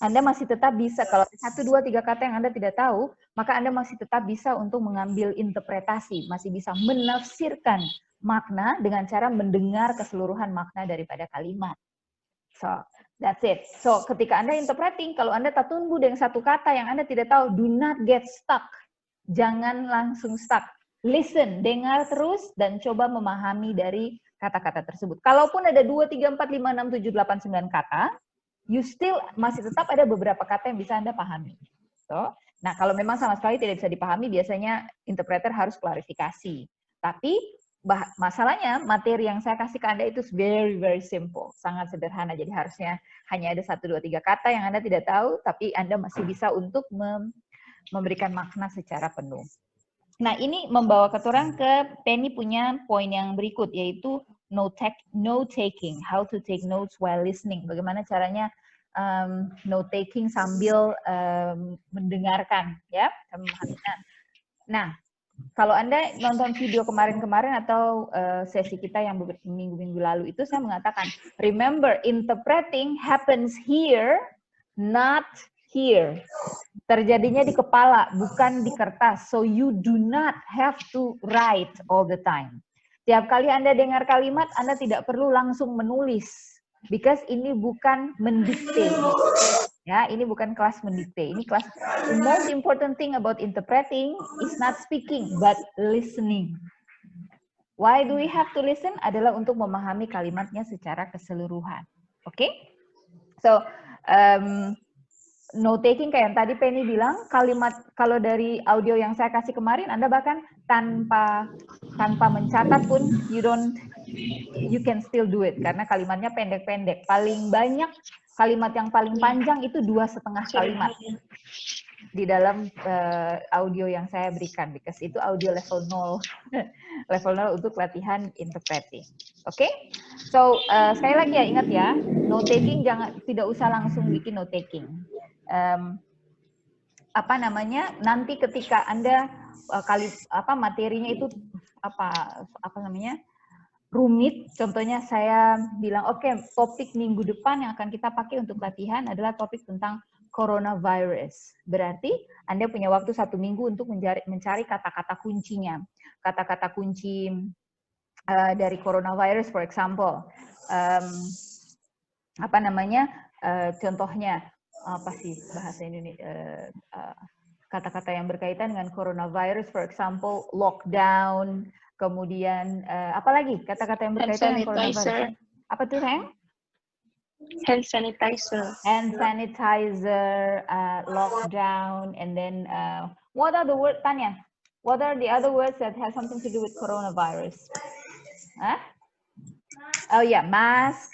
Anda masih tetap bisa, kalau 1, 2, 3 kata yang Anda tidak tahu, maka Anda masih tetap bisa untuk mengambil interpretasi, masih bisa menafsirkan makna dengan cara mendengar keseluruhan makna daripada kalimat. So, that's it. So, ketika Anda interpreting, kalau Anda tertumbuh dengan satu kata yang Anda tidak tahu, do not get stuck. Jangan langsung stuck. Listen, dengar terus, dan coba memahami dari kata-kata tersebut. Kalaupun ada 2, 3, 4, 5, 6, 7, 8, 9 kata, you still masih tetap ada beberapa kata yang bisa Anda pahami. So, nah, kalau memang sama sekali tidak bisa dipahami, biasanya interpreter harus klarifikasi. Tapi masalahnya materi yang saya kasih ke Anda itu very very simple, sangat sederhana. Jadi harusnya hanya ada 1, 2, 3 kata yang Anda tidak tahu, tapi Anda masih bisa untuk memberikan makna secara penuh. Nah, ini membawa keturang ke Penny punya poin yang berikut, yaitu note taking, how to take notes while listening. Bagaimana caranya note taking sambil mendengarkan, ya. Nah, kalau Anda nonton video kemarin-kemarin atau sesi kita yang minggu-minggu lalu itu, saya mengatakan, remember, interpreting happens here, not here. Terjadinya di kepala, bukan di kertas. So you do not have to write all the time. Tiap kali Anda dengar kalimat, Anda tidak perlu langsung menulis. Because ini bukan mendikte. Ya, ini bukan kelas mendikte. Ini kelas, the most important thing about interpreting is not speaking, but listening. Why do we have to listen? Adalah untuk memahami kalimatnya secara keseluruhan. Oke? So, note taking kayak yang tadi Penny bilang, kalimat kalau dari audio yang saya kasih kemarin, Anda bahkan tanpa mencatat pun you can still do it karena kalimatnya pendek-pendek. Paling banyak kalimat yang paling panjang itu 2,5 kalimat di dalam audio yang saya berikan, because itu audio level 0 level 0 untuk latihan interpreting. Oke? So sekali lagi ya, ingat ya, note taking tidak usah langsung bikin note taking. Nanti ketika Anda materinya itu rumit, contohnya saya bilang, oke, topik minggu depan yang akan kita pakai untuk latihan adalah topik tentang coronavirus. Berarti Anda punya waktu 1 minggu untuk mencari kata-kata kuncinya. Kata-kata kunci dari coronavirus, for example. Contohnya, apa sih bahasa Indonesia? Kata-kata yang berkaitan dengan coronavirus, for example, lockdown, kemudian apalagi kata-kata yang berkaitan dengan coronavirus. Apa tuh, Reng? Hand sanitizer. Hand sanitizer, lockdown, and then what are the words, Tanya? What are the other words that have something to do with coronavirus? Huh? Oh ya, mask.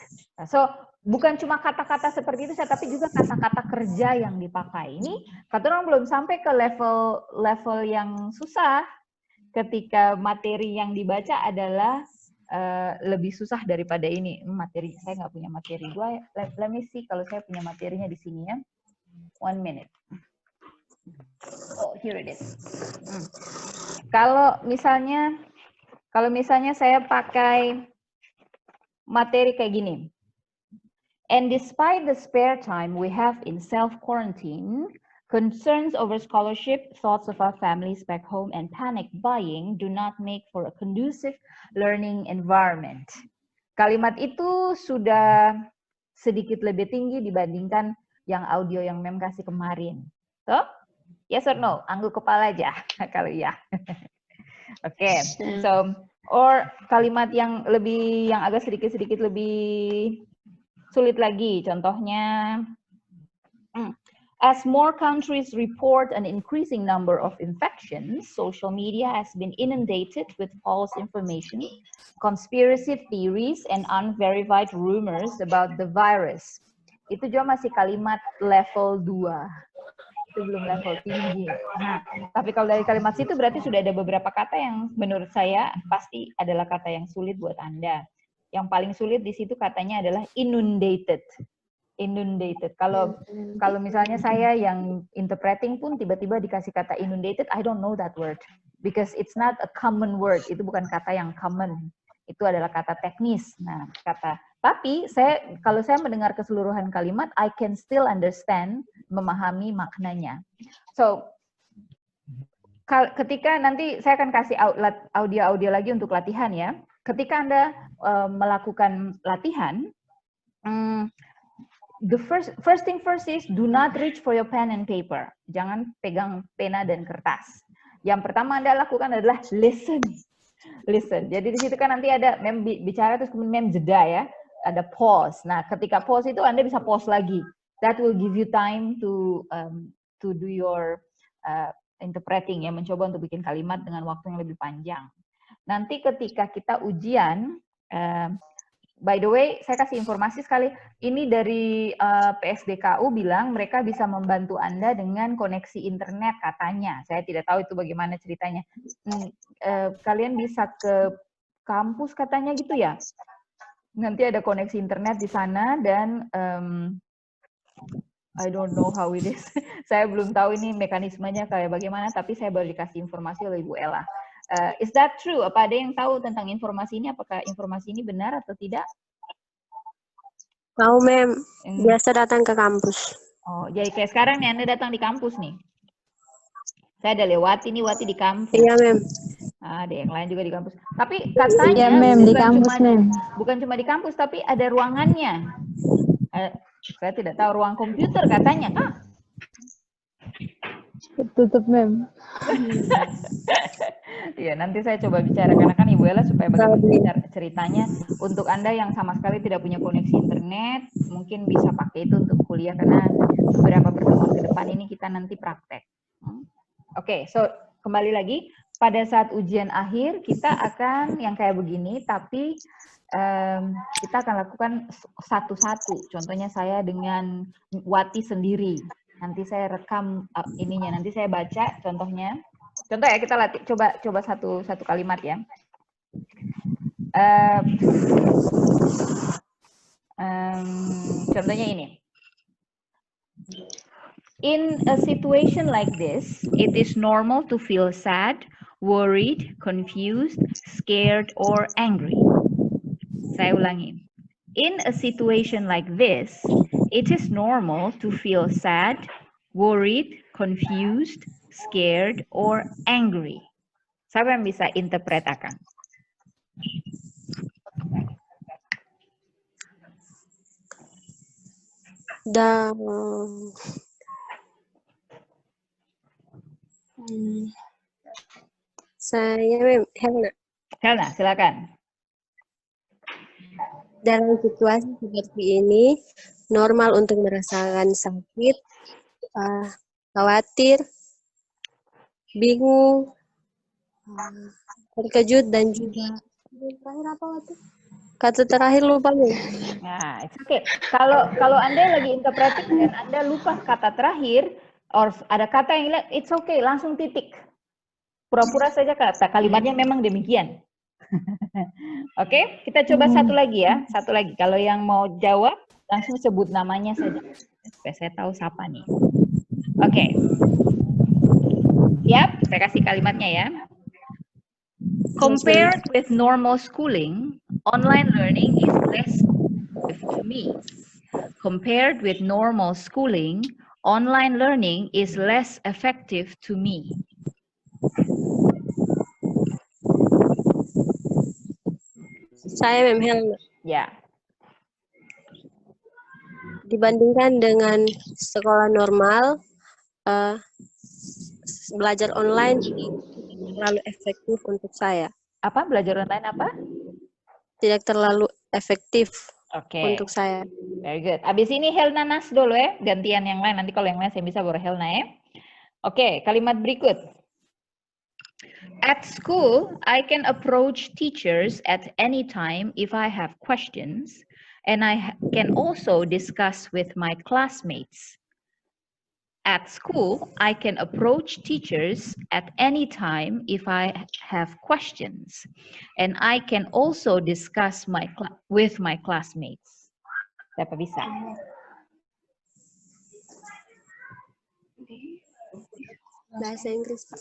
So, bukan cuma kata-kata seperti itu, tapi juga kata-kata kerja yang dipakai. Ini kata orang belum sampai ke level yang susah. Ketika materi yang dibaca adalah lebih susah daripada ini. Materi saya nggak punya materi. Let me see kalau saya punya materinya di sini ya. 1 minute. Oh, here it is. Kalau misalnya saya pakai materi kayak gini. And despite the spare time we have in self-quarantine, concerns over scholarship, thoughts of our families back home, and panic buying do not make for a conducive learning environment. Kalimat itu sudah sedikit lebih tinggi dibandingkan yang audio yang Mem kasih kemarin. So, yes or no? Angguk kepala aja kalau iya. Oke, so, or kalimat yang agak sedikit lebih sulit lagi, contohnya, as more countries report an increasing number of infections, social media has been inundated with false information, conspiracy theories, and unverified rumors about the virus. Itu juga masih kalimat level 2. Itu belum level tinggi. Nah, tapi kalau dari kalimat situ berarti sudah ada beberapa kata yang menurut saya pasti adalah kata yang sulit buat Anda. Yang paling sulit di situ katanya adalah inundated. Inundated. Kalau misalnya saya yang interpreting pun tiba-tiba dikasih kata inundated, I don't know that word because it's not a common word. Itu bukan kata yang common. Itu adalah kata teknis. Nah, kata Tapi kalau saya mendengar keseluruhan kalimat, I can still understand, memahami maknanya. So, ketika nanti saya akan kasih audio lagi untuk latihan ya. Ketika Anda melakukan latihan, the first thing first is do not reach for your pen and paper. Jangan pegang pena dan kertas. Yang pertama Anda lakukan adalah listen. Listen. Jadi di situ kan nanti ada mem bicara terus kemudian mem jeda ya. Ada pause. Nah, ketika pause itu Anda bisa pause lagi. That will give you time to do your interpreting ya, mencoba untuk bikin kalimat dengan waktu yang lebih panjang. Nanti ketika kita ujian, by the way, saya kasih informasi sekali, ini dari PSDKU bilang mereka bisa membantu Anda dengan koneksi internet katanya. Saya tidak tahu itu bagaimana ceritanya. Kalian bisa ke kampus katanya gitu ya. Nanti ada koneksi internet di sana dan I don't know how it is. Saya belum tahu ini mekanismenya kayak bagaimana, tapi saya baru dikasih informasi oleh Ibu Ella. Is that true? Apa ada yang tahu tentang informasi ini? Apakah informasi ini benar atau tidak? Tahu, Mem. Biasa datang ke kampus. Oh, jadi kayak sekarang nih Anda datang di kampus nih. Saya ada lewati nih, Wati di kampus. Iya, Mem. Ada yang lain juga di kampus. Tapi katanya iya, Mem, di kampus, Mem. Bukan cuma di kampus, tapi ada ruangannya. Saya tidak tahu, ruang komputer katanya. Tutup, Mem. Ya, nanti saya coba bicara, karena kan Ibu Ella supaya bagaimana ceritanya untuk Anda yang sama sekali tidak punya koneksi internet, mungkin bisa pakai itu untuk kuliah, karena beberapa pertemuan ke depan ini kita nanti praktek. Oke, so kembali lagi, pada saat ujian akhir kita akan yang kayak begini, tapi kita akan lakukan satu-satu. Contohnya saya dengan Wati sendiri. Nanti saya rekam ininya, nanti saya baca contohnya. Contoh ya, kita latih, coba satu kalimat ya. Contohnya ini. In a situation like this, it is normal to feel sad, worried, confused, scared, or angry. Saya ulangi. In a situation like this, it is normal to feel sad, worried, confused, scared, or angry. Siapa yang bisa interpretakan? Saya Helna. Helna, silakan. Dalam situasi seperti ini, normal untuk merasakan sakit, khawatir, bingung, terkejut, dan juga terakhir apa waktu? Kata terakhir lupa nih. Nah, it's okay. Kalau Anda lagi interpreting dan Anda lupa kata terakhir, or ada kata yang hilang, it's okay, langsung titik. Pura-pura saja kata kalimatnya memang demikian. Oke, kita coba satu lagi ya. Satu lagi. Kalau yang mau jawab, langsung sebut namanya saja. Supaya saya tahu siapa nih. Oke. Siap? Saya kasih kalimatnya ya. Compared with normal schooling, online learning is less effective to me. Compared with normal schooling, online learning is less effective to me. Saya Mem Helna. Ya. Dibandingkan dengan sekolah normal, belajar online terlalu efektif untuk saya. Apa? Belajar online apa? Tidak terlalu efektif Oke. untuk saya. Very good. Abis ini Helna Nas dulu ya. Gantian yang lain. Nanti kalau yang lain saya bisa baru Helna ya. Oke, kalimat berikut. At school, I can approach teachers at any time if I have questions, and I can also discuss with my classmates. At school, I can approach teachers at any time if I have questions, and I can also discuss with my classmates. Siapa bisa? Bahasa Inggris, Pak.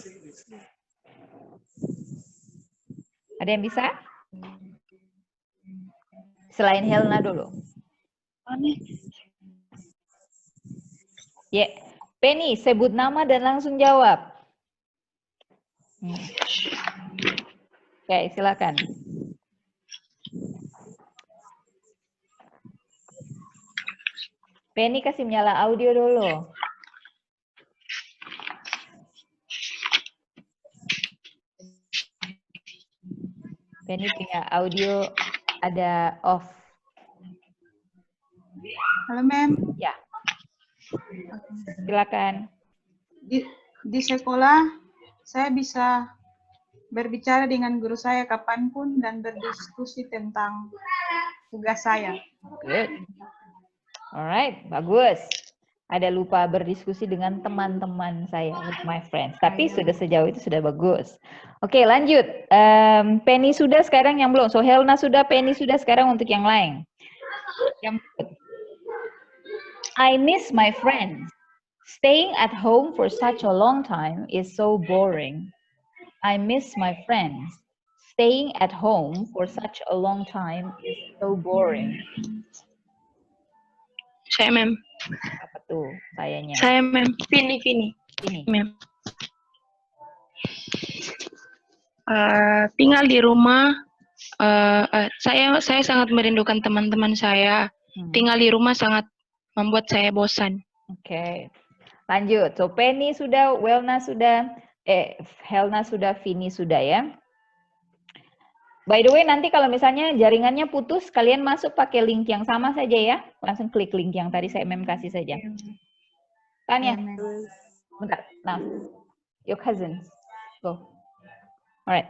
Ada yang bisa? Selain Helna dulu. Ya, Penny, sebut nama dan langsung jawab. Oke, silakan. Penny kasih nyala audio dulu. Penny punya audio ada off. Halo, Mem. Ya. Silakan. Di sekolah, saya bisa berbicara dengan guru saya kapanpun dan berdiskusi tentang tugas saya. Good. Alright, bagus. Ada lupa berdiskusi dengan teman-teman saya, with my friends. Tapi sudah sejauh itu sudah bagus. Oke, lanjut. Penny sudah, sekarang yang belum. So, Helna sudah, Penny sudah, sekarang untuk yang lain. Yang I miss my friends. Staying at home for such a long time is so boring. I miss my friends. Staying at home for such a long time is so boring. Saya, Mem. Apa tuh sayanya? Saya, Mem. Vini. Ini. Mem. Tinggal di rumah. Saya sangat merindukan teman-teman saya. Tinggal di rumah sangat membuat saya bosan. Oke. Lanjut. So, Penny sudah, Welna sudah, Helna sudah, Vini sudah ya. By the way, nanti kalau misalnya jaringannya putus, kalian masuk pakai link yang sama saja ya. Langsung klik link yang tadi saya kasih saja. Tanya. Bentar. Nah, your cousin. Go. Alright.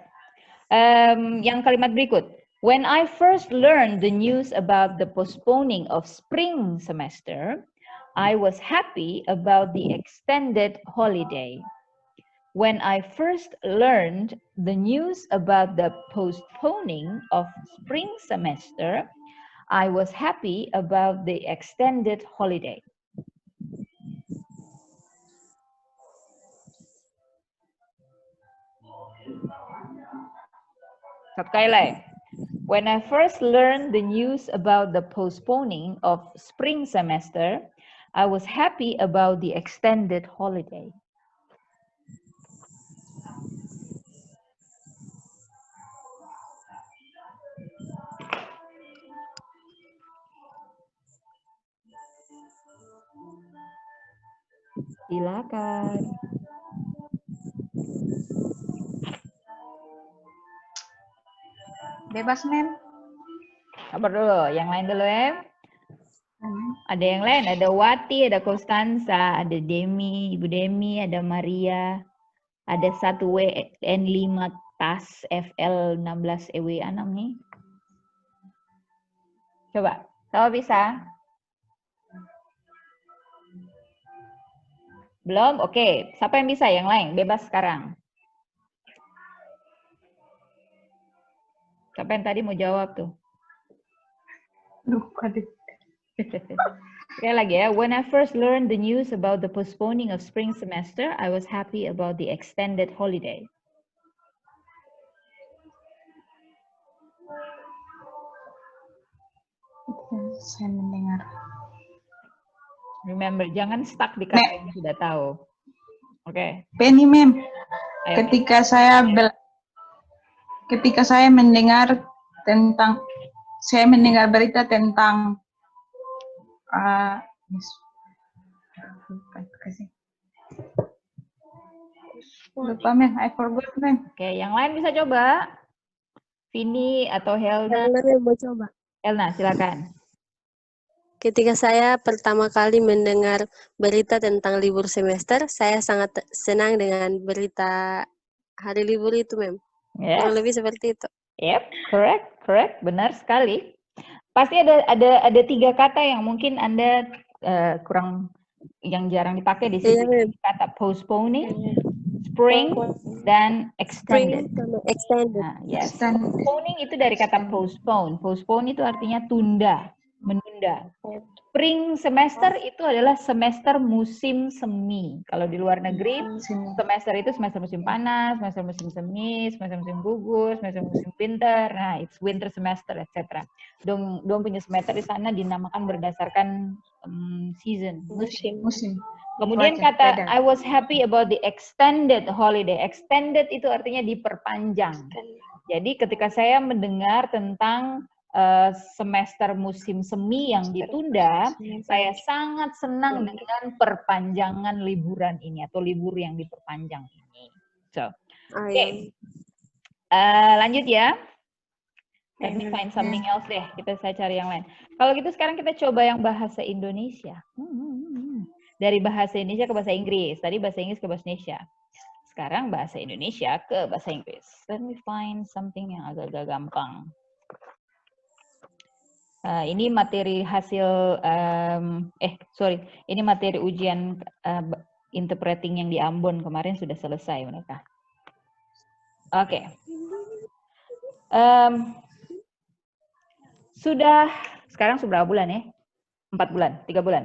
Yang kalimat berikut. When I first learned the news about the postponing of spring semester, I was happy about the extended holiday. When I first learned the news about the postponing of spring semester, I was happy about the extended holiday. Sekali lagi. When I first learned the news about the postponing of spring semester, I was happy about the extended holiday. Silakan. Bebas, Mem. Sabar dulu, yang lain dulu ya. Ada yang lain, ada Wati, ada Konstansa, ada Demi, Ibu Demi, ada Maria, ada 1WN5 TAS FL16 EW6 nih. Coba, siapa bisa? Belum? Oke. Siapa yang bisa? Yang lain? Bebas sekarang. Siapa yang tadi mau jawab tuh? Lupa deh. Sekali lagi ya. When I first learned the news about the postponing of spring semester, I was happy about the extended holiday. Saya mendengar. Remember, jangan stuck di kata yang sudah tahu. Oke. Penny, Mem. Ayo. Ketika saya mendengar berita tentang lupa, Mem. I forgot, Mem. Oke, yang lain bisa coba. Vini atau Helna. Helna mau coba. Helna, silakan. Ketika saya pertama kali mendengar berita tentang libur semester, saya sangat senang dengan berita hari libur itu, Mem. Yes. Yang lebih seperti itu. Yep, correct, benar sekali. Pasti ada 3 kata yang mungkin Anda kurang, yang jarang dipakai di sini. Iya, Kata postponing, spring, dan extended. Extended. Nah, yes. Postponing itu dari kata postpone. Postpone itu artinya tunda. menunda. Spring semester itu adalah semester musim semi. Kalau di luar negeri, semester itu semester musim panas, semester musim semi, semester musim gugur, semester musim winter. Nah, it's winter semester, etc. Dong punya semester di sana dinamakan berdasarkan season, Musim. Kemudian kata I was happy about the extended holiday. Extended itu artinya diperpanjang. Jadi ketika saya mendengar tentang semester musim semi yang ditunda, saya sangat senang dengan perpanjangan liburan ini atau libur yang diperpanjang ini. So, okay. Lanjut ya. Let me find something else deh. Saya cari yang lain. Kalau gitu sekarang kita coba yang bahasa Indonesia. Dari bahasa Indonesia ke bahasa Inggris. Tadi bahasa Inggris ke bahasa Indonesia. Sekarang bahasa Indonesia ke bahasa Inggris. Let me find something yang agak-agak gampang. Ini materi hasil, ini materi ujian interpreting yang di Ambon kemarin sudah selesai mereka. Oke. Sekarang sudah berapa bulan ya? 4 bulan, 3 bulan.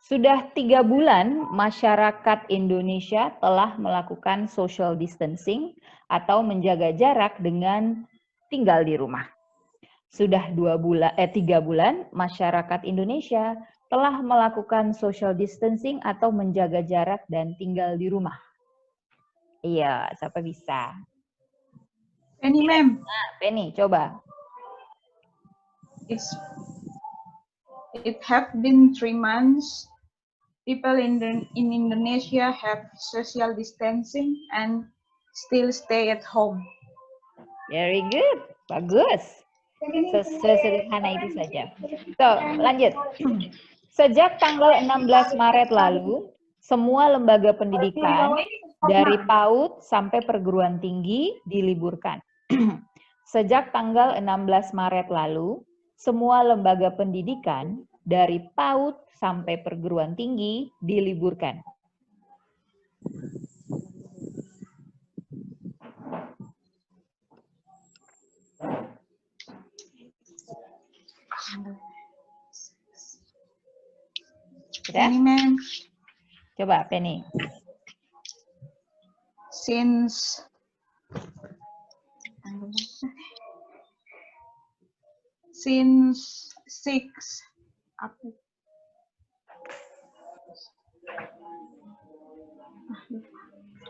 Sudah 3 bulan masyarakat Indonesia telah melakukan social distancing atau menjaga jarak dengan tinggal di rumah. Sudah 3 bulan masyarakat Indonesia telah melakukan social distancing atau menjaga jarak dan tinggal di rumah. Iya, siapa bisa? Penny, ma'am. Penny, coba. It have been 3 months. People in Indonesia have social distancing and still stay at home. Very good, bagus. Sesederhana itu saja. So, lanjut. Sejak tanggal 16 Maret lalu, semua lembaga pendidikan dari PAUD sampai perguruan tinggi diliburkan. Sejak tanggal 16 Maret lalu, semua lembaga pendidikan dari PAUD sampai perguruan tinggi diliburkan. Sudah? Coba, Penny. Since 6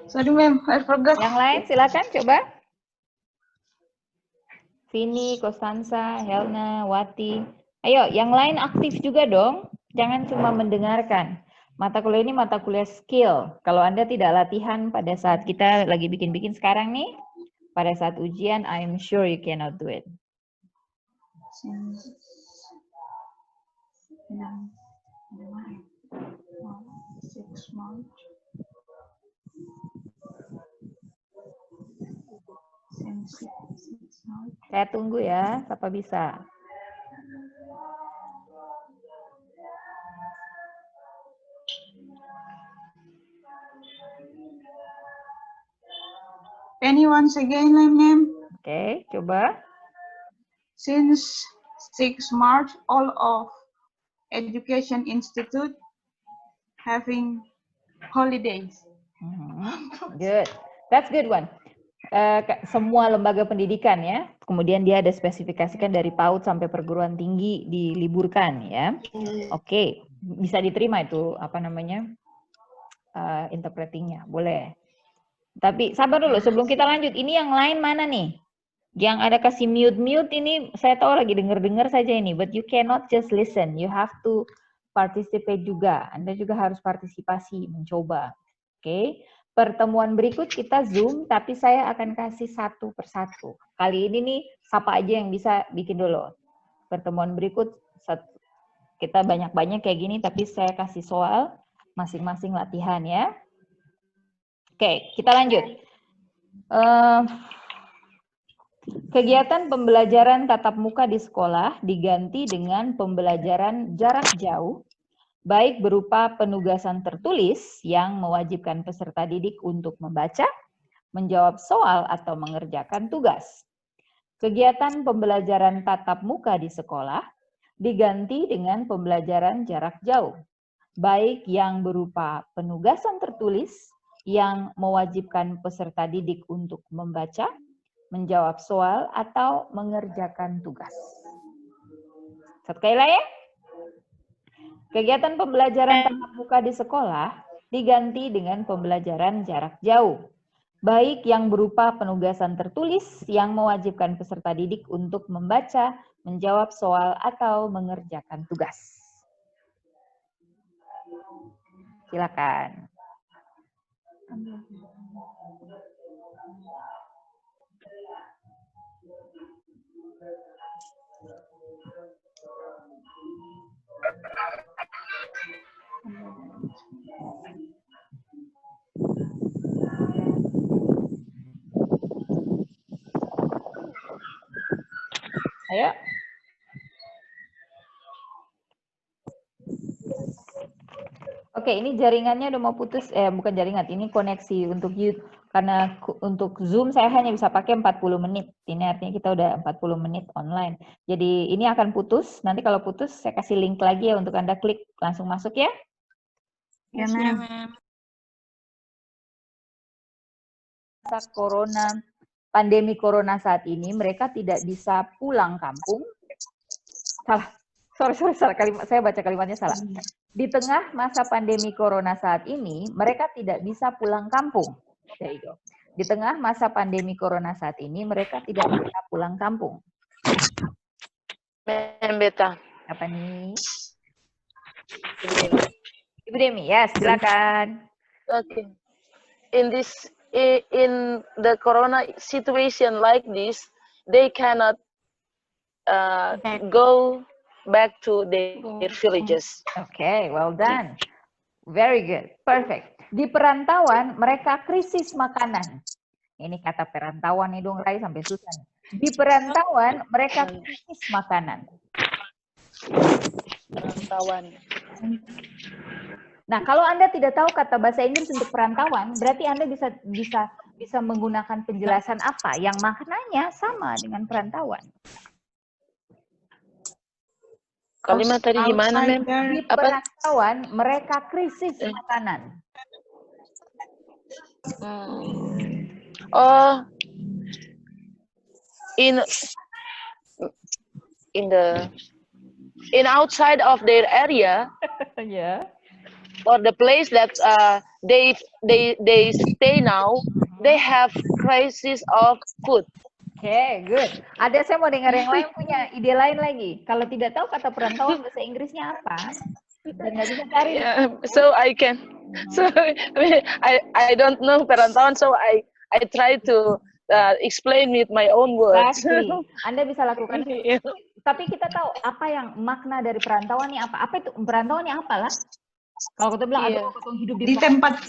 Sorry, ma'am, I forgot. Yang lain silakan coba. Vini, Kostansa, Helna, Wati. Ayo, yang lain aktif juga dong. Jangan cuma mendengarkan. Mata kuliah ini mata kuliah skill. Kalau Anda tidak latihan pada saat kita lagi bikin-bikin sekarang nih, pada saat ujian, I'm sure you cannot do it. Saya tunggu ya, siapa bisa. Penny once again, ma'am. Oke, coba. Since 6 March, all of education institute having holidays. Good, that's good one. Semua lembaga pendidikan ya, kemudian dia ada spesifikasikan dari PAUD sampai perguruan tinggi diliburkan ya. Oke, bisa diterima itu apa namanya interpretingnya, boleh. Tapi sabar dulu sebelum kita lanjut. Ini yang lain mana nih? Yang ada kasih mute ini saya tahu lagi dengar saja ini, but you cannot just listen, you have to participate juga. Anda juga harus partisipasi, mencoba. Oke. Pertemuan berikut kita Zoom, tapi saya akan kasih satu persatu. Kali ini nih, siapa aja yang bisa bikin dulu. Pertemuan berikut, kita banyak-banyak kayak gini, tapi saya kasih soal, masing-masing latihan ya. Oke, kita lanjut. Kegiatan pembelajaran tatap muka di sekolah diganti dengan pembelajaran jarak jauh, baik berupa penugasan tertulis yang mewajibkan peserta didik untuk membaca, menjawab soal, atau mengerjakan tugas. Kegiatan pembelajaran tatap muka di sekolah diganti dengan pembelajaran jarak jauh, baik yang berupa penugasan tertulis yang mewajibkan peserta didik untuk membaca, menjawab soal, atau mengerjakan tugas. Satu kali lagi ya. Kegiatan pembelajaran tatap muka di sekolah diganti dengan pembelajaran jarak jauh, baik yang berupa penugasan tertulis yang mewajibkan peserta didik untuk membaca, menjawab soal, atau mengerjakan tugas. Silakan. Ayo. Oke, ini jaringannya udah mau putus, bukan jaringan, ini koneksi untuk YouTube. Karena untuk Zoom saya hanya bisa pakai 40 menit. Ini artinya kita udah 40 menit online. Jadi ini akan putus, nanti kalau putus saya kasih link lagi ya untuk Anda klik, langsung masuk ya. Ya, ma'am. Masa pandemi corona saat ini, mereka tidak bisa pulang kampung. Salah, sorry, saya baca kalimatnya salah. Di tengah masa pandemi corona saat ini, mereka tidak bisa pulang kampung. There you go. Di tengah masa pandemi corona saat ini, mereka tidak bisa pulang kampung. Beta. Apa nih? Ibu Demi, ya silakan. Okay. In the corona situation like this, they cannot go back to their villages. Okay, well done. Very good, perfect. Di perantauan, mereka krisis makanan. Ini kata perantauan nih dong, Rai, sampai susah. Di perantauan, mereka krisis makanan. Perantauan. Nah, kalau Anda tidak tahu kata bahasa Inggris untuk perantauan, berarti Anda bisa menggunakan penjelasan apa yang maknanya sama dengan perantauan. Kalimat tadi gimana, Mem? Di perantauan, mereka krisis makanan. Oh, in outside of their area, Yeah. or the place that they stay now, they have crisis of food. Okay, good. Ada saya mau dengar yang lain punya ide lain lagi. Kalau tidak tahu kata perantauan bahasa Inggrisnya apa, dan nggak bisa cari. Yeah, so I can. So I don't know perantauan, so I try to explain with my own words. Pasti. Anda bisa lakukan. Tapi kita tahu apa yang makna dari perantauan ini apa? Apa itu perantauan ini apalah? Kalau kita bilang ada hidup di tempat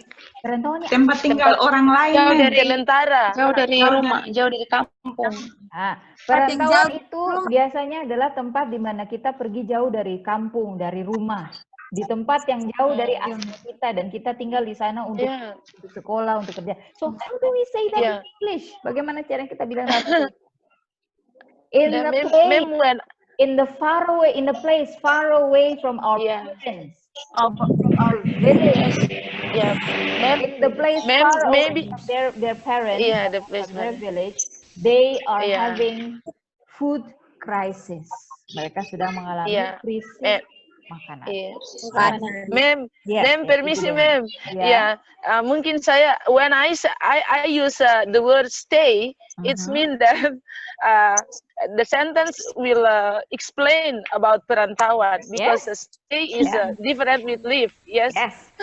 tinggal orang lain, jauh dari sementara, jauh dari rumah, jauh dari kampung. Nah, perantauan itu biasanya adalah tempat di mana kita pergi jauh dari kampung, dari rumah, di tempat yang jauh dari asal kita, dan kita tinggal di sana untuk sekolah, untuk kerja. So how do we say that in English? Bagaimana cara kita bilang itu? In the place far away from our parents. From our village, in the place far away from their parents, their village, they are having food crisis. Mereka sedang mengalami krisis makanan. Mem, permisi, Mem. Mungkin saya when I use the word stay, it means that the sentence will explain about perantauan, because stay is different with live. Yes.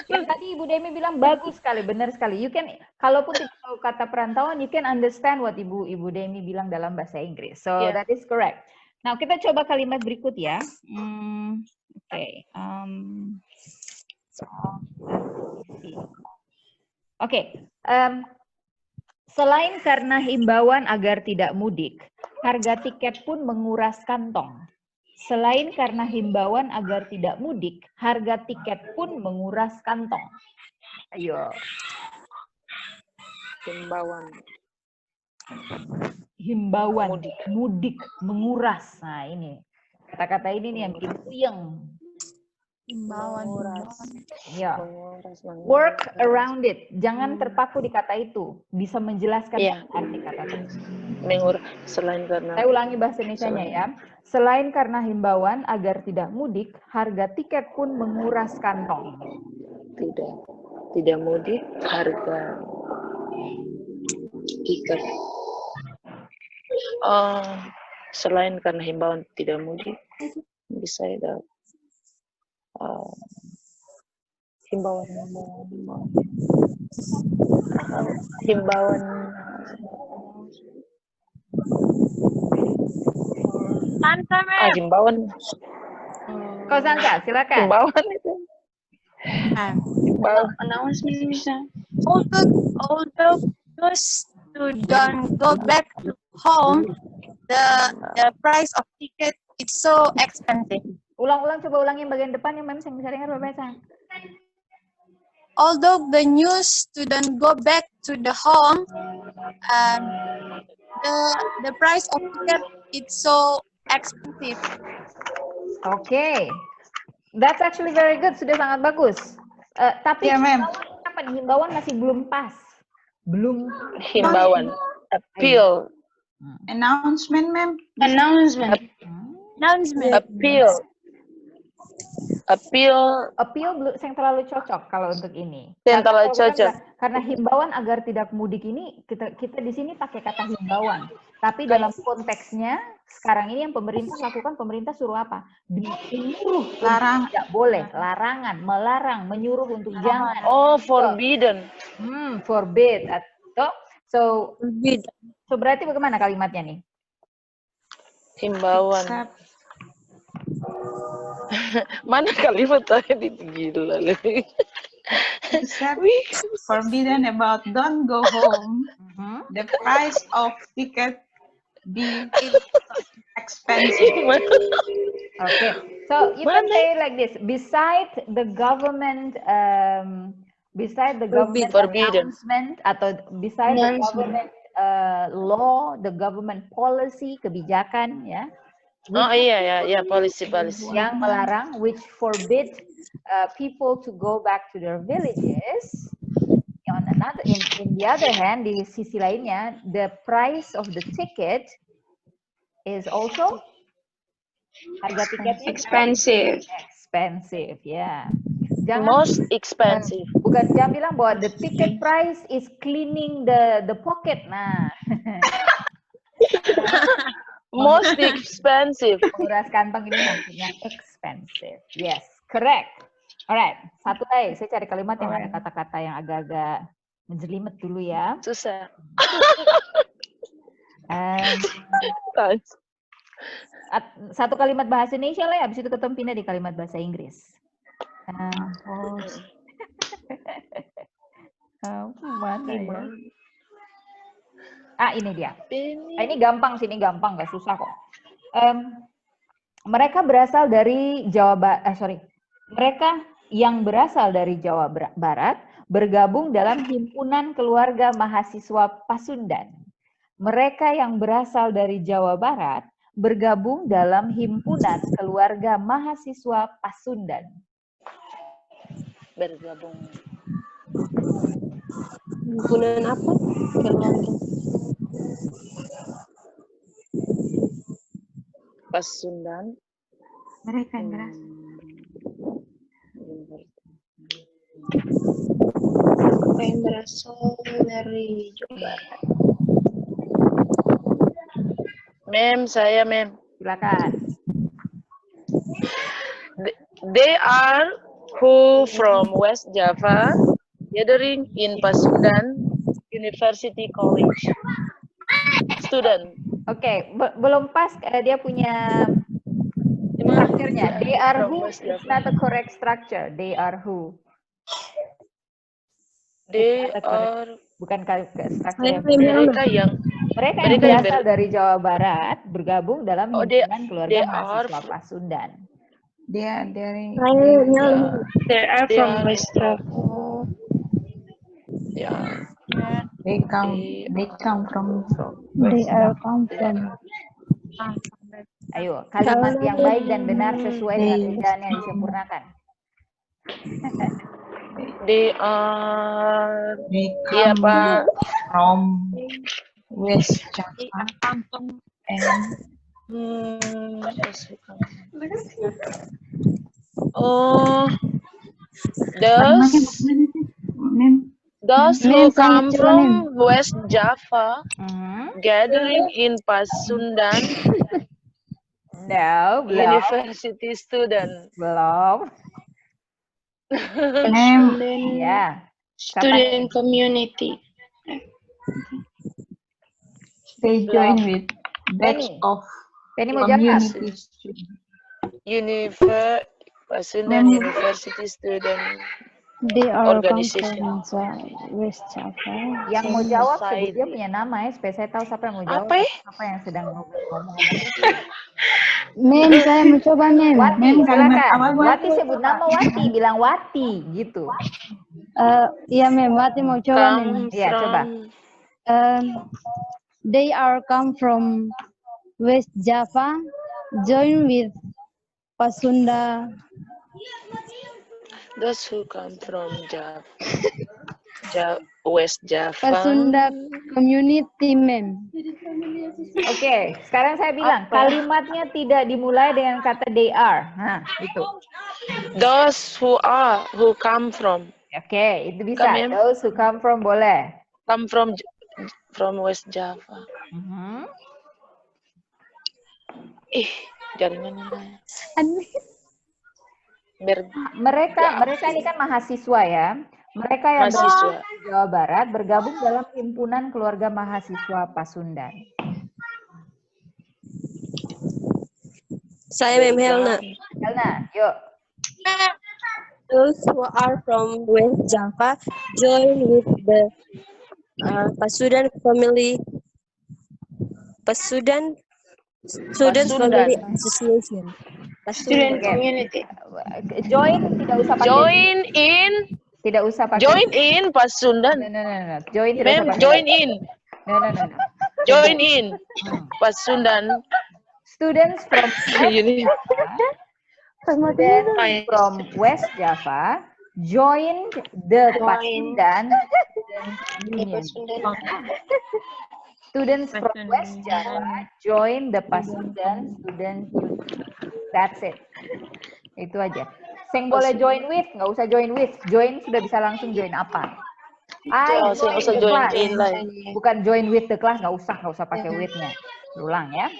Yang tadi Ibu Demi bilang bagus sekali, benar sekali. You can, kalaupun tidak tahu kata perantauan, you can understand what Ibu Demi bilang dalam bahasa Inggris. So that is correct. Nah, kita coba kalimat berikut ya. Selain karena himbauan agar tidak mudik, harga tiket pun menguras kantong. Selain karena himbauan agar tidak mudik, harga tiket pun menguras kantong. Ayo. Himbauan, mudik, menguras. Nah, ini. Kata-kata ini nih yang bikin puyeng. Himbauan. Ya. Work around it. Jangan terpaku di kata itu. Bisa menjelaskan arti kata tersebut. Selain karena. Saya ulangi bahasa Indonesianya ya. Selain karena himbauan agar tidak mudik, harga tiket pun menguras kantong. Tidak mudik, harga tiket. Selain karena himbauan tidak mudik, bisa ada himbauan. Himbauan. Kau Sansa, silakan. Himbauan itu. Announcement bisa. Although those who don't go back to home, the price of ticket is so expensive. Ulang-ulang, coba ulangin bagian depan yang saya bisa dengar Bapak. Although the new student go back to the home, the price of ticket is so expensive. Okay, that's actually very good. Sudah sangat bagus. Tapi apa nih? Himbauan masih belum pas. Belum. Himbauan. Appeal. Announcement, ma'am. Announcement. Appeal yang terlalu cocok kalau untuk ini. Yang terlalu cocok. Karena himbauan agar tidak mudik ini kita di sini pakai kata himbauan. Tapi dalam konteksnya sekarang ini yang pemerintah lakukan, pemerintah suruh apa? Menyuruh, larang, tidak boleh, larangan, melarang, menyuruh untuk jangan. Oh, forbidden. Forbid. So berarti bagaimana kalimatnya nih? Himbauan. Mana kalimat tadi gila lebih. Except forbidden about don't go home. The price of ticket be expensive. Okay, so you can say like this: beside the government announcement atau beside the government law, the government policy, kebijakan, ya. Policy yang melarang, which forbid people to go back to their villages. In the other hand, di sisi lainnya, the price of the ticket is also harga tiketnya expensive, ya. Jangan most expensive. Jangan bilang bahwa the ticket price is cleaning the pocket. Nah. Most expensive. Menguras kantong ini maksudnya expensive. Yes, correct. Alright, satu lagi. Saya cari kalimat yang ada kata-kata yang agak-agak menjelimet dulu ya. Susah. Satu kalimat bahasa Indonesia lah ya, habis itu ketemu pindah di kalimat bahasa Inggris. Mana ya? Ini dia. Ini gampang sih, ini gampang, nggak susah kok. Mereka berasal dari mereka yang berasal dari Jawa Barat bergabung dalam himpunan keluarga mahasiswa Pasundan. Mereka yang berasal dari Jawa Barat bergabung dalam himpunan keluarga mahasiswa Pasundan. Bergabung. Himpunan apa? Pasundan. Mereka yang berasal. Yang berasal dari Jawa Barat. Saya Silakan. They are who from West Java gathering in Pasundan University College. Student. Oke, belum pas dia punya structure-nya. They are who, it's not a correct structure. They are who. They are bukan structure. Mereka yang berasal dari Jawa Barat bergabung dalam himpunan keluarga mahasiswa Pasundan. They are from West Java. Yeah. They come from. Ayo, kalimat yang baik dan benar sesuai dengan ejaan yang disempurnakan. They come from West Java and those who come from West Java gathering in Pasundan. No, belum. University student. Belum. Ya. Student community. They join with batch of Penny mau jawab. Pasundan University student. They are Organization. West Java. Yang mau jawab sebut dia punya nama ya, supaya saya tahu siapa yang mau jawab. Apa yang sedang ngomong. Mem, saya mau coba Mem. Wati, silakan. Wati sebut nama Wati, bilang Wati gitu. Iya Mem, Wati mau coba Mem. Iya, coba. They are come from West Java, join with Pasunda. Those who come from West Java. Pasunda community, Mem. Oke, sekarang saya bilang kalimatnya tidak dimulai dengan kata they are. Nah, itu. Those who come from. Oke, itu bisa. Those who come from boleh. Come from West Java. Jaringan mana? Mereka ini kan mahasiswa ya. Mereka yang mahasiswa di Jawa Barat bergabung dalam himpunan keluarga mahasiswa Pasundan. Saya Mem Helna. Helna, yuk. Those who are from West Java join with the Pasundan family. Pasundan Student Family Association. Student community. Join tidak usah pakai. Join in. Tidak usah pakai. Join in Pasundan. No. Join tidak usah pakai. Join in. No. Join in Pasundan. Students from West Java join the Pasundan Union. Students from West Java join the Pasundan Student Union. That's it. Itu aja. Yang boleh join with, nggak usah join with. Join sudah bisa langsung join apa? Join the class. Bukan join with the class, nggak usah pakai with-nya. Ulang ya.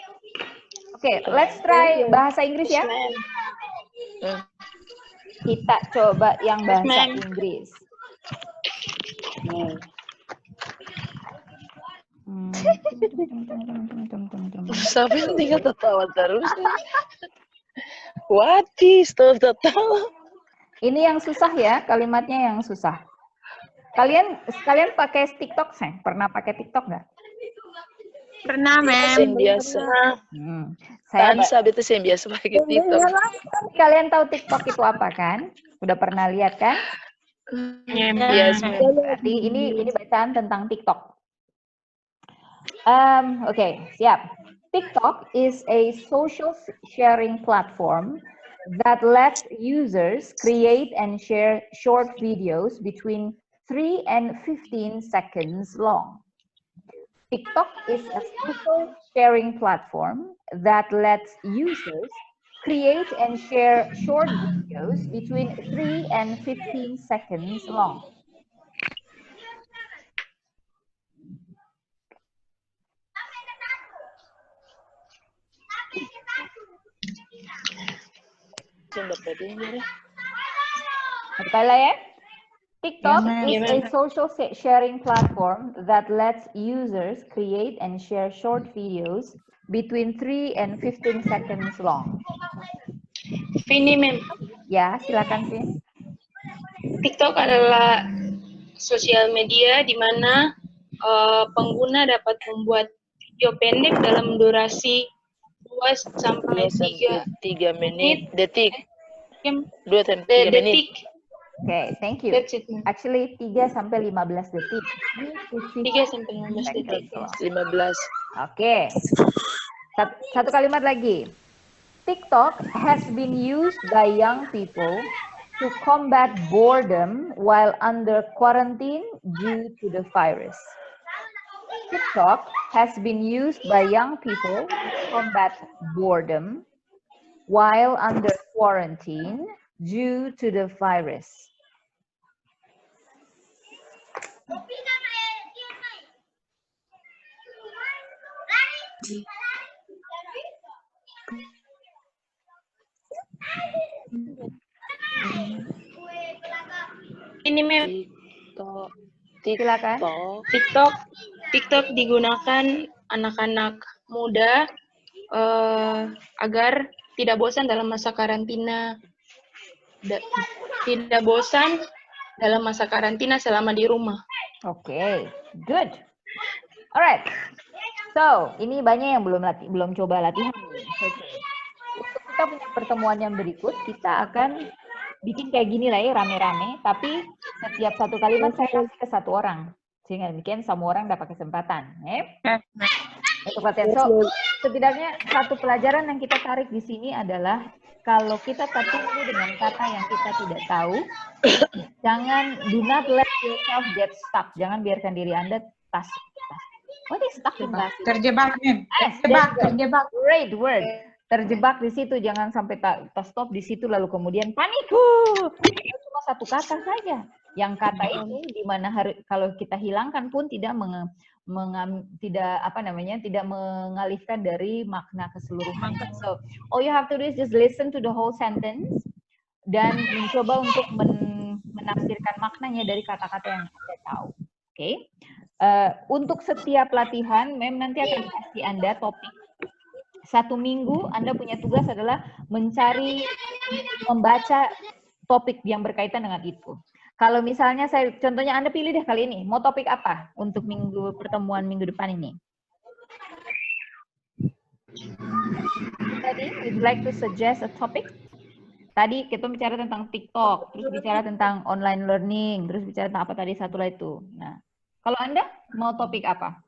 Oke, let's try bahasa Inggris ya. Kita coba yang bahasa Inggris. Sampai tinggal tertawa terus. Wati, stop tertawa. Ini yang susah ya, kalimatnya yang susah. Kalian pakai TikTok, Seng? Pernah pakai TikTok nggak? Pernah, Mem. Biasa. Saya itu saya biasa pakai TikTok. Kalian tahu TikTok itu apa kan? Udah pernah lihat kan? Yes. Berarti ini bacaan tentang TikTok. Okay, siap. TikTok is a social sharing platform that lets users create and share short videos between 3 and 15 seconds long. TikTok is a social sharing platform that lets users create and share short videos between 3 and 15 seconds long. TikTok is a social sharing platform that lets users create and share short videos between 3 and 15 seconds long. Vini, Mem. Ya, silakan, Vin. TikTok adalah sosial media di mana pengguna dapat membuat video pendek dalam durasi 2 sampai 3 menit, detik. 2 sampai 3 menit. Okay, thank you. That's it. Actually 3 sampai 15 detik. 3 sampai 15 detik. 15. Oke. Satu kalimat lagi. TikTok has been used by young people to combat boredom while under quarantine due to the virus. TikTok has been used by young people to combat boredom while under quarantine due to the virus. Ini Mem. Silakan. TikTok digunakan anak-anak muda agar tidak bosan dalam masa karantina. Tidak bosan dalam masa karantina selama di rumah. Oke, good. Alright. So, ini banyak yang belum coba latihan. Untuk kita punya pertemuan yang berikut, kita akan bikin kayak gini lah ya, rame-rame. Tapi setiap satu kalimat saya kasih ke satu orang. Sehingga demikian semua orang dapat kesempatan. Untuk latihan. So, setidaknya satu pelajaran yang kita tarik di sini adalah kalau kita tertipu dengan kata yang kita tidak tahu, jangan, do not let yourself get stuck. Jangan biarkan diri Anda what is stuck in bahasa? Terjebak, Mem. Terjebak. Great word. Terjebak di situ, jangan sampai stop di situ lalu kemudian panik. Itu cuma satu kata saja. Yang kata itu di mana kalau kita hilangkan pun tidak tidak mengalihkan dari makna keseluruhan. So, all you have to do is just listen to the whole sentence dan mencoba untuk menafsirkan maknanya dari kata-kata yang Anda tahu. Oke. Untuk setiap latihan, Mem nanti akan kasih Anda topik. 1 minggu Anda punya tugas adalah membaca topik yang berkaitan dengan itu. Kalau misalnya contohnya Anda pilih deh kali ini, mau topik apa untuk pertemuan minggu depan ini? Tadi, would you like to suggest a topic? Tadi kita bicara tentang TikTok, terus bicara tentang online learning, terus bicara tentang apa tadi satu lagi itu. Nah, kalau Anda mau topik apa?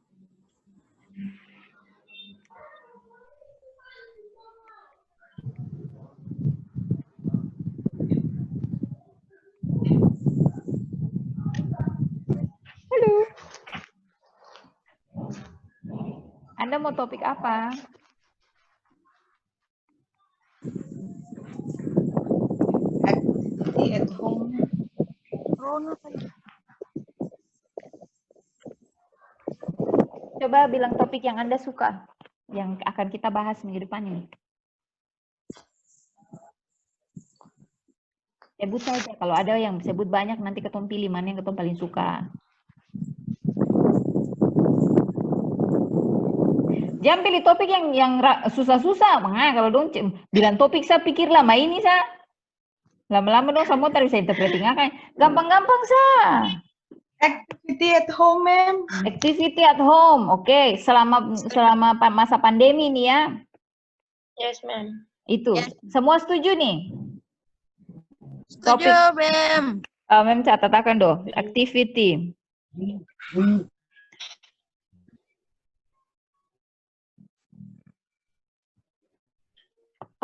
Halo. Anda mau topik apa? Activity at home. Coba bilang topik yang Anda suka, yang akan kita bahas minggu depan ini. Sebut saja, kalau ada yang sebut banyak, nanti ketom pilih mana yang ketom paling suka. Jangan pilih topik yang susah-susah, kalau dong bilang topik saya pikir lama ini saya. Lama-lama dong semua tadi bisa interpreting kan. Gampang-gampang sah. Activity at home, Mem. Activity at home. Oke, selama masa pandemi nih ya. Yes, ma'am. Itu. Yes. Semua setuju nih? Setuju, Mem. Mem catatakan doh. Activity.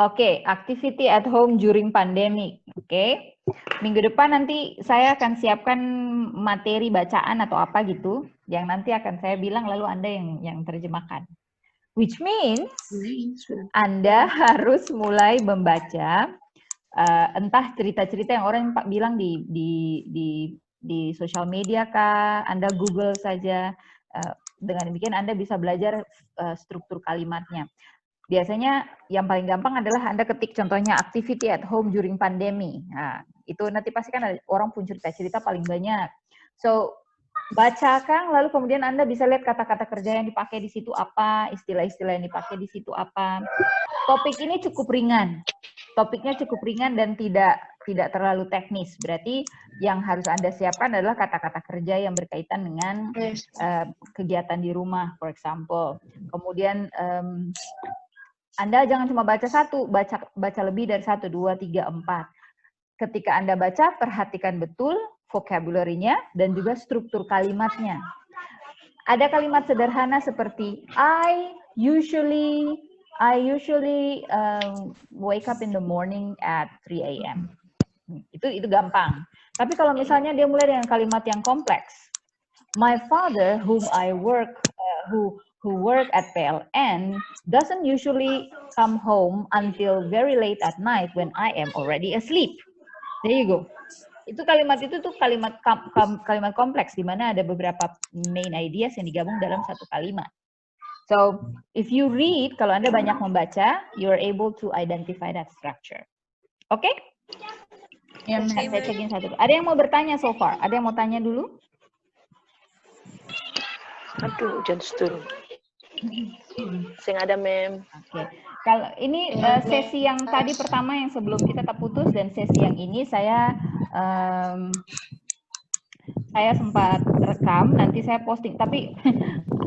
Oke, activity at home during pandemic. Oke. Minggu depan nanti saya akan siapkan materi bacaan atau apa gitu yang nanti akan saya bilang lalu Anda yang terjemahkan. Which means Anda harus mulai membaca entah cerita-cerita yang orang bilang di sosial media kah, Anda Google saja. Dengan demikian Anda bisa belajar struktur kalimatnya. Biasanya yang paling gampang adalah Anda ketik contohnya activity at home during pandemi. Nah, itu nanti pasti kan ada orang pun cerita-cerita paling banyak. So, bacakan lalu kemudian Anda bisa lihat kata-kata kerja yang dipakai di situ apa, istilah-istilah yang dipakai di situ apa. Topik ini cukup ringan. Topiknya cukup ringan dan tidak terlalu teknis. Berarti yang harus Anda siapkan adalah kata-kata kerja yang berkaitan dengan kegiatan di rumah, for example. Kemudian Anda jangan cuma baca satu, baca lebih dari 1, 2, 3, 4. Ketika Anda baca, perhatikan betul vocabulary-nya dan juga struktur kalimatnya. Ada kalimat sederhana seperti I usually I usually wake up in the morning at 3 a.m. Itu gampang. Tapi kalau misalnya dia mulai dengan kalimat yang kompleks, my father whom I work who work at PLN doesn't usually come home until very late at night when I am already asleep. There you go. Itu kalimat itu tuh kalimat kompleks di mana ada beberapa main ideas yang digabung dalam satu kalimat. So, if you read, kalau Anda banyak membaca, you are able to identify that structure. Oke? Okay? Ya, saya cekin satu. Ada yang mau bertanya so far? Ada yang mau tanya dulu? Aduh, jangan turun. Sing ada, Mem. Oke. Kalau ini sesi yang tadi pertama yang sebelum kita terputus dan sesi yang ini saya sempat rekam, nanti saya posting. Tapi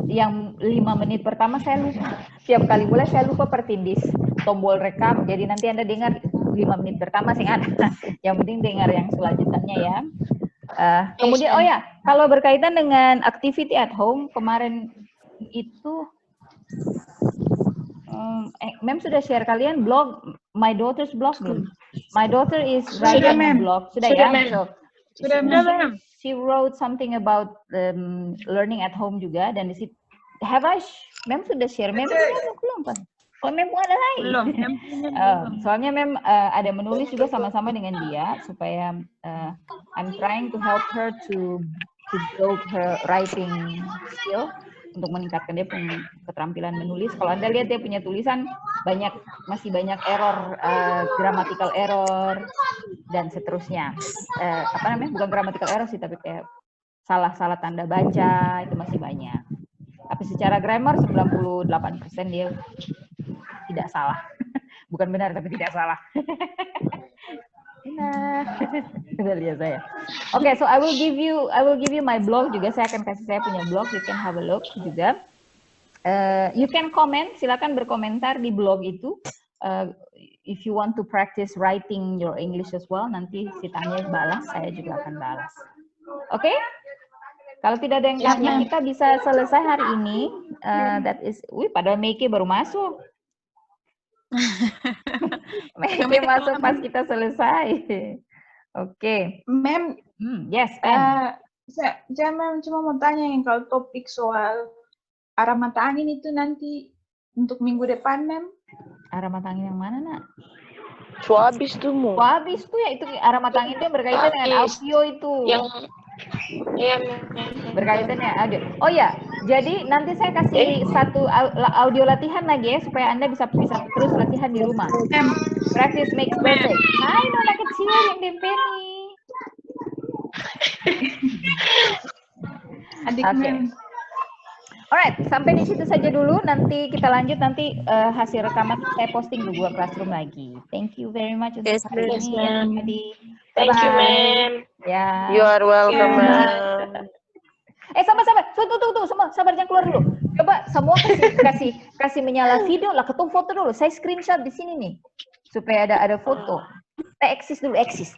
yang 5 menit pertama saya lupa. Tiap kali mulai saya lupa pertindis tombol rekam. Jadi nanti Anda dengar 5 menit pertama sih ada. Yang penting dengar yang selanjutnya ya. Kemudian oh ya, kalau berkaitan dengan activity at home kemarin itu Mem sudah share kalian blog my daughter's blog belum? My daughter is writing a blog. Sudah ya? Sudah, Mem. She wrote something about learning at home juga dan di situ Mem sudah share. Mem belum kan? Oh, Mem ada lagi. Belum. Soalnya Mem ada menulis juga sama-sama dengan dia supaya I'm trying to help her to build her writing skill untuk meningkatkan dia punya keterampilan menulis. Kalau Anda lihat dia punya tulisan masih banyak error, grammatical error dan seterusnya. Apa namanya? Bukan grammatical error sih, tapi kayak salah-salah tanda baca itu masih banyak. Tapi secara grammar 98% dia tidak salah. Bukan benar tapi tidak salah. Sudah lihat saya. Oke, so I will give you my blog juga. Saya akan kasih saya punya blog. You can have a look juga. You can comment. Silakan berkomentar di blog itu. If you want to practice writing your English as well, nanti si Tanya balas, saya juga akan balas. Oke? Kalau tidak ada yang tanya, kita bisa selesai hari ini. That is, padahal Meike baru masuk. Meike masuk pas kita selesai. Oke. Mem, yes, saya cuma mau tanya yang kalau topik soal arah mata angin itu nanti untuk minggu depan, Mem. Arah mata angin yang mana, Nak? Suabis tuh, Mu. Suabis tuh ya, itu arah mata angin itu yang berkaitan dengan audio itu. Yang berkaitannya ada. Oh ya, jadi nanti saya kasih satu audio latihan lagi ya supaya Anda bisa terus latihan di rumah. Practice makes perfect. Hai Nona kecil yang dempeni. Adik Mem. Alright, sampai di situ saja dulu. Nanti kita lanjut hasil rekaman saya posting di Google Classroom lagi. Thank you very much untuk hari ini. Thank you, Mem. Ya. You are welcome, Mem. Sabar. Tunggu, semua sabar, jangan keluar dulu. Coba semua kasih menyala video lah, ketum foto dulu. Saya screenshot di sini nih. Supaya ada foto. Eksis dulu, eksis.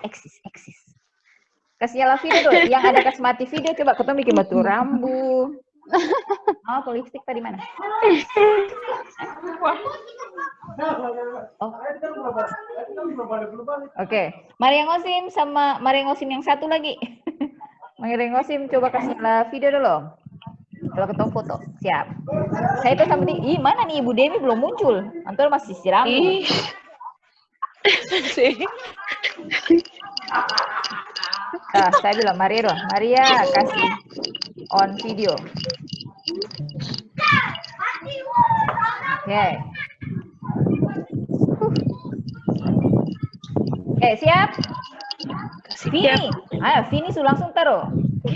Kasih nyala video dulu. Yang ada kasih mati video, coba ketum bikin batu rambut. Oh, lipstick tadi mana? Oh. Oke. Maria Ngosim sama Maria Ngosim yang satu lagi. Maria Ngosim coba kasih video dulu. Kalau ketemu foto, siap. Saya itu sampai mana nih Ibu Demi belum muncul. Antul masih siram. Saya bilang Maria kasih on video. Oke. Oke, siap? Vini. Ayo, Vini langsung taruh.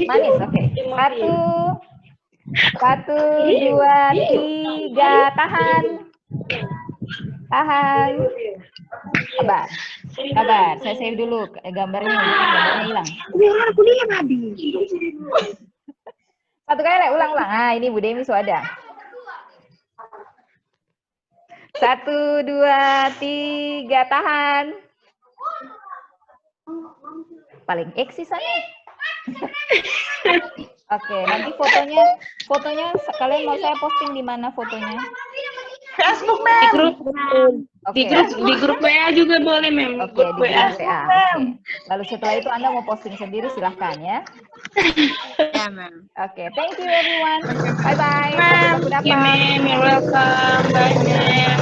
Manis, oke. 1, 2, 3, tahan. Sabar. Saya save dulu gambarnya hilang. Satu kali ulang. Nah, ini Bu Demi sudah ada. 1, 2, 3, tahan. Paling eksis aja. Oke, nanti fotonya kalian mau saya posting di mana fotonya? Facebook, Di ma'am. grup, di grup WA juga boleh, mem. Oke, di grup WA. WA. Oke. Lalu setelah itu Anda mau posting sendiri, silahkan ya. Yeah, ma'am. Oke, thank you everyone. Bye-bye. Thank you, ma'am. You're welcome. Bye, ma'am.